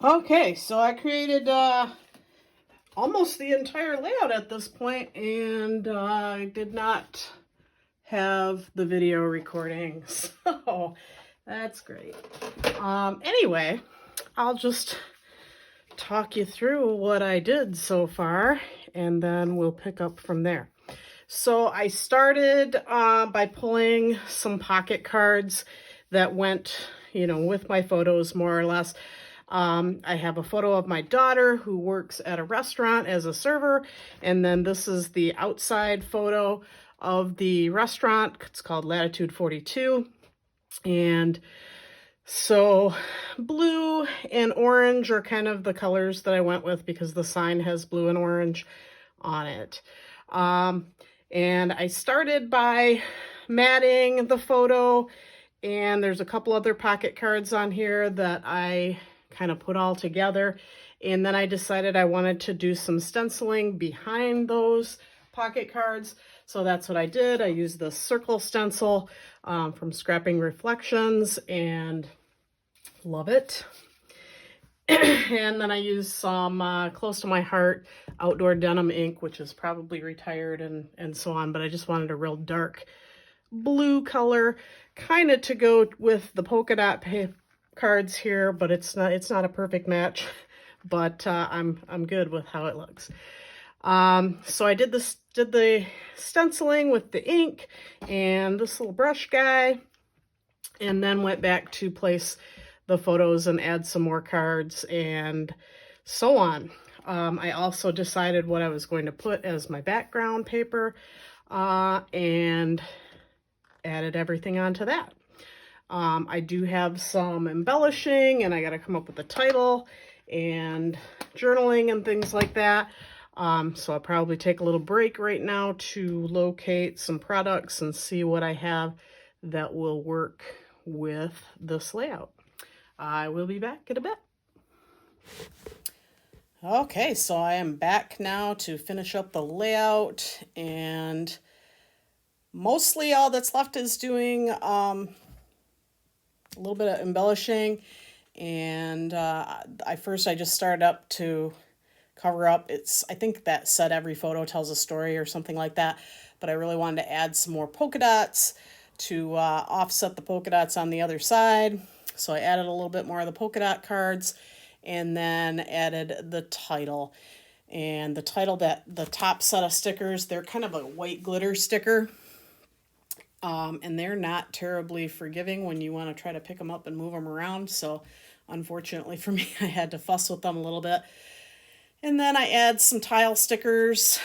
Okay, so I created almost the entire layout at this point, and I did not have the video recording, so that's great. Anyway, I'll just talk you through what I did so far, and then we'll pick up from there. So I started by pulling some pocket cards that went, with my photos more or less. I have a photo of my daughter who works at a restaurant as a server, and then this is the outside photo of the restaurant. It's called Latitude 42, and so blue and orange are kind of the colors that I went with because the sign has blue and orange on it. And I started by matting the photo, and there's a couple other pocket cards on here that I kind of put all together. And then I decided I wanted to do some stenciling behind those pocket cards. So that's what I did. I used the circle stencil from Scrapping Reflections, and love it. And then I used some Close to My Heart Outdoor Denim ink, which is probably retired and so on, but I just wanted a real dark blue color, kind of to go with the polka dot cards here, but it's not a perfect match, but I'm good with how it looks. So I did the stenciling with the ink and this little brush guy, and then went back to place the photos and add some more cards and so on. I also decided what I was going to put as my background paper and added everything onto that. I do have some embellishing, and I got to come up with a title and journaling and things like that. So I'll probably take a little break right now to locate some products and see what I have that will work with this layout. I will be back in a bit. Okay, so I am back now to finish up the layout, and mostly all that's left is doing a little bit of embellishing. And I just started up to cover up. I think that said every photo tells a story or something like that, but I really wanted to add some more polka dots to offset the polka dots on the other side. So I added a little bit more of the polka dot cards, and then added the title. And the title, that the top set of stickers, they're kind of a white glitter sticker. And they're not terribly forgiving when you want to try to pick them up and move them around. So unfortunately for me, I had to fuss with them a little bit. And then I add some tile stickers,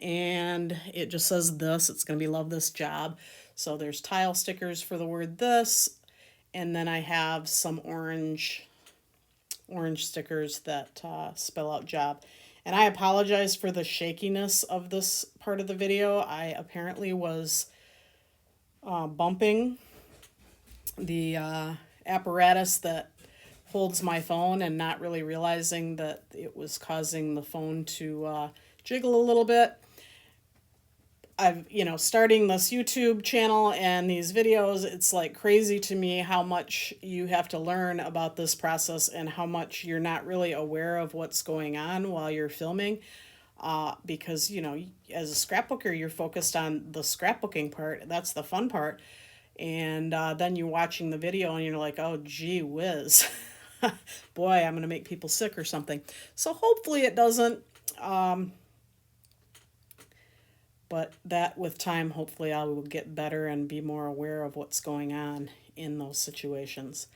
and it just says this. It's going to be love this job. So there's tile stickers for the word this. And then I have some orange stickers that spell out job. And I apologize for the shakiness of this part of the video. I apparently was bumping the apparatus that holds my phone and not really realizing that it was causing the phone to jiggle a little bit. Starting this YouTube channel and these videos, it's like crazy to me how much you have to learn about this process and how much you're not really aware of what's going on while you're filming. Because, as a scrapbooker, you're focused on the scrapbooking part. That's the fun part. And then you're watching the video and you're like, oh, gee whiz. Boy, I'm going to make people sick or something. So hopefully it doesn't. But that with time, hopefully I will get better and be more aware of what's going on in those situations.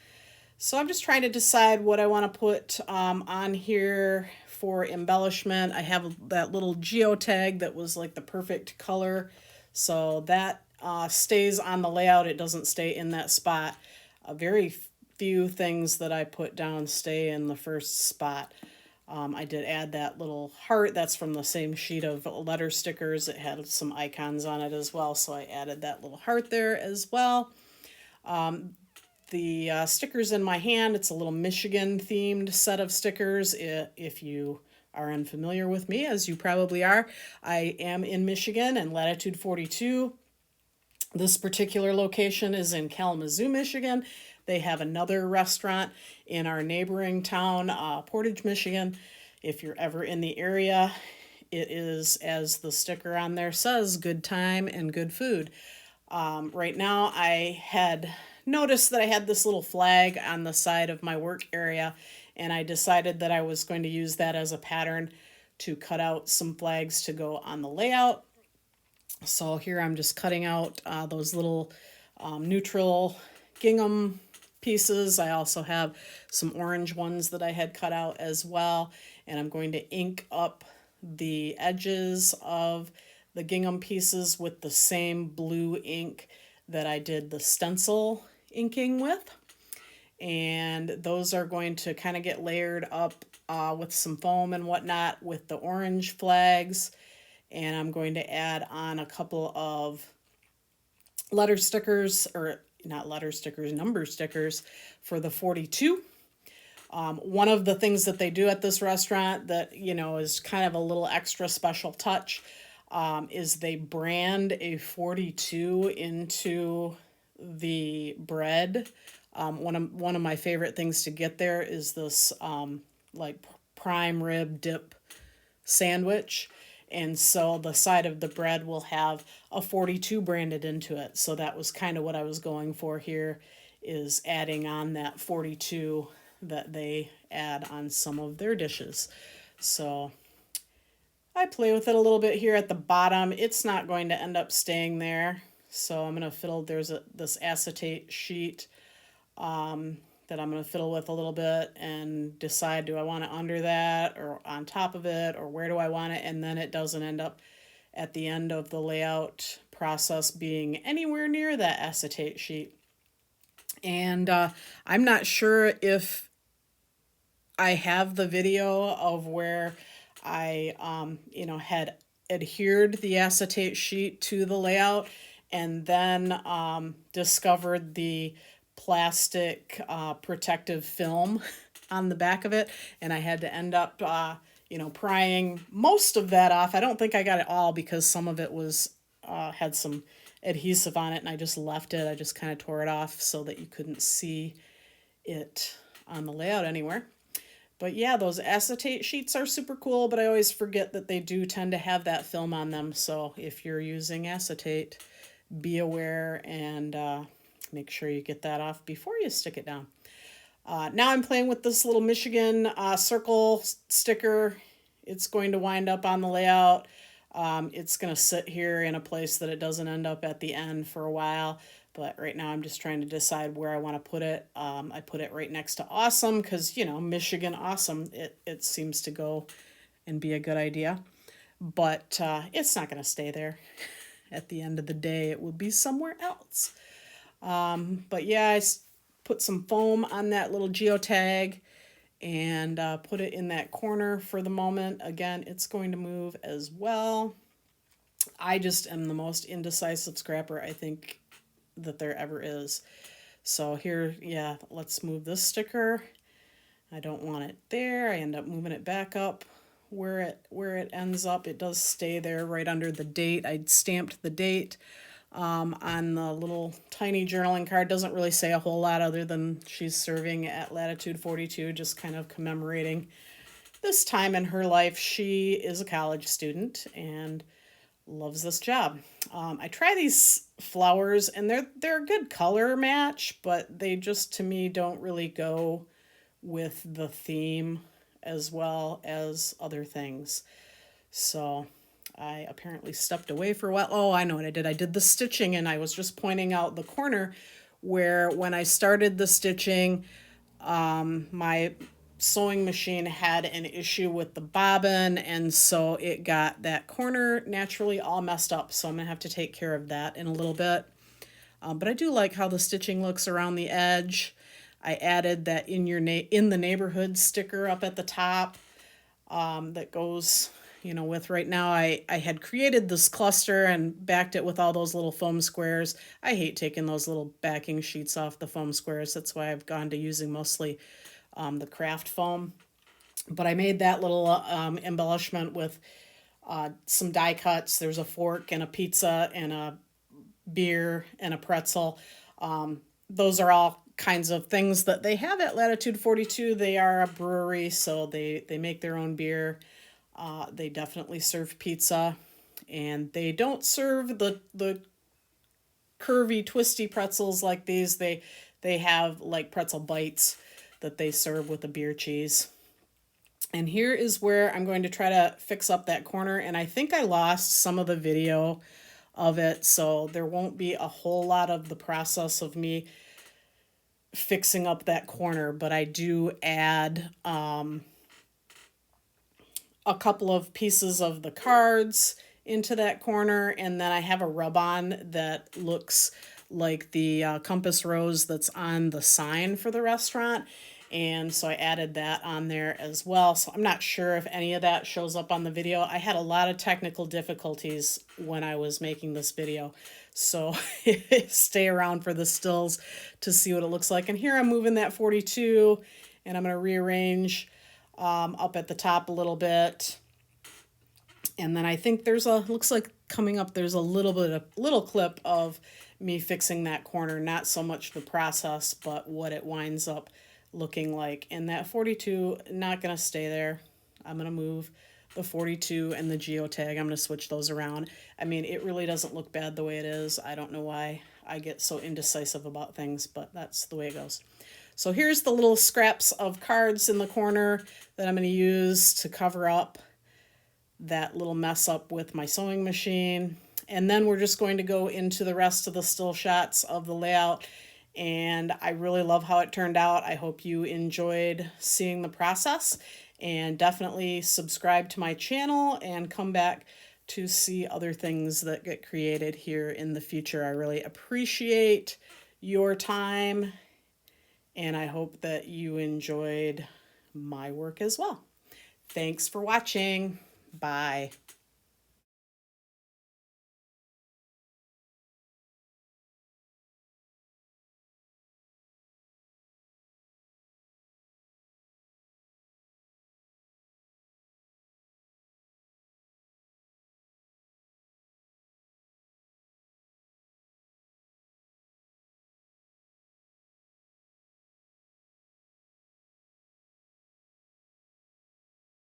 So I'm just trying to decide what I want to put on here for embellishment. I have that little geotag that was like the perfect color. So that stays on the layout. It doesn't stay in that spot. Very few things that I put down stay in the first spot. I did add that little heart. That's from the same sheet of letter stickers. It had some icons on it as well, so I added that little heart there as well. The stickers in my hand, it's a little Michigan themed set of stickers. If you are unfamiliar with me, as you probably are, I am in Michigan and Latitude 42. This particular location is in Kalamazoo, Michigan, They have another restaurant in our neighboring town, Portage, Michigan. If you're ever in the area, it is, as the sticker on there says, good time and good food. Right now, I had noticed that I had this little flag on the side of my work area, and I decided that I was going to use that as a pattern to cut out some flags to go on the layout. So here I'm just cutting out those little neutral gingham pieces. I also have some orange ones that I had cut out as well, and I'm going to ink up the edges of the gingham pieces with the same blue ink that I did the stencil inking with. And those are going to kind of get layered up with some foam and whatnot with the orange flags. And I'm going to add on a couple of letter stickers, or not letter stickers, number stickers for the 42. One of the things that they do at this restaurant that, you know, is kind of a little extra special touch is they brand a 42 into the bread. One of my favorite things to get there is this like prime rib dip sandwich. And so the side of the bread will have a 42 branded into it. So that was kind of what I was going for here, is adding on that 42 that they add on some of their dishes. So I play with it a little bit here at the bottom. It's not going to end up staying there. So I'm going to fiddle, there's this acetate sheet that I'm going to fiddle with a little bit and decide, do I want it under that or on top of it, or where do I want it? And then it doesn't end up at the end of the layout process being anywhere near that acetate sheet. And I'm not sure if I have the video of where I, had adhered the acetate sheet to the layout and then discovered the plastic protective film on the back of it, and I had to end up prying most of that off. I don't think I got it all because some of it was had some adhesive on it, and I just left it. I just kind of tore it off so that you couldn't see it on the layout anywhere. But yeah, those acetate sheets are super cool, but I always forget that they do tend to have that film on them. So if you're using acetate, be aware and make sure you get that off before you stick it down. Now I'm playing with this little Michigan circle sticker. It's going to wind up on the layout. It's going to sit here in a place that it doesn't end up at the end for a while. But right now I'm just trying to decide where I want to put it. I put it right next to awesome because, Michigan awesome. It seems to go and be a good idea. But it's not going to stay there. At the end of the day, it will be somewhere else. But yeah, I put some foam on that little geotag and put it in that corner for the moment. Again, it's going to move as well. I just am the most indecisive scrapper I think that there ever is. So here, yeah, let's move this sticker. I don't want it there. I end up moving it back up where it ends up. It does stay there right under the date. I stamped the date on the little tiny journaling card. Doesn't really say a whole lot other than she's serving at latitude 42, just kind of commemorating this time in her life. She is a college student and loves this job. I try these flowers and they're a good color match, but they just, to me, don't really go with the theme as well as other things. So I apparently stepped away for a while. Oh, I know what I did. I did the stitching, and I was just pointing out the corner where when I started the stitching, my sewing machine had an issue with the bobbin, and so it got that corner naturally all messed up. So I'm going to have to take care of that in a little bit. But I do like how the stitching looks around the edge. I added that in the neighborhood sticker up at the top that goes, with right now. I had created this cluster and backed it with all those little foam squares. I hate taking those little backing sheets off the foam squares. That's why I've gone to using mostly the craft foam. But I made that little embellishment with some die cuts. There's a fork and a pizza and a beer and a pretzel. Those are all kinds of things that they have at Latitude 42. They are a brewery, so they make their own beer. They definitely serve pizza, and they don't serve the curvy, twisty pretzels like these. They have like pretzel bites that they serve with the beer cheese. And here is where I'm going to try to fix up that corner, and I think I lost some of the video of it, so there won't be a whole lot of the process of me fixing up that corner, but I do add a couple of pieces of the cards into that corner, and then I have a rub-on that looks like the compass rose that's on the sign for the restaurant, and so I added that on there as well. So I'm not sure if any of that shows up on the video. I had a lot of technical difficulties when I was making this video, so stay around for the stills to see what it looks like. And here I'm moving that 42, and I'm going to rearrange up at the top a little bit. And then I think there's looks like coming up, there's a little clip of me fixing that corner, not so much the process, but what it winds up looking like. And that 42, not going to stay there. I'm going to move the 42 and the geotag. I'm going to switch those around. I mean, it really doesn't look bad the way it is. I don't know why I get so indecisive about things, but that's the way it goes. So here's the little scraps of cards in the corner that I'm going to use to cover up that little mess up with my sewing machine. And then we're just going to go into the rest of the still shots of the layout. And I really love how it turned out. I hope you enjoyed seeing the process, and definitely subscribe to my channel and come back to see other things that get created here in the future. I really appreciate your time, and I hope that you enjoyed my work as well. Thanks for watching. Bye.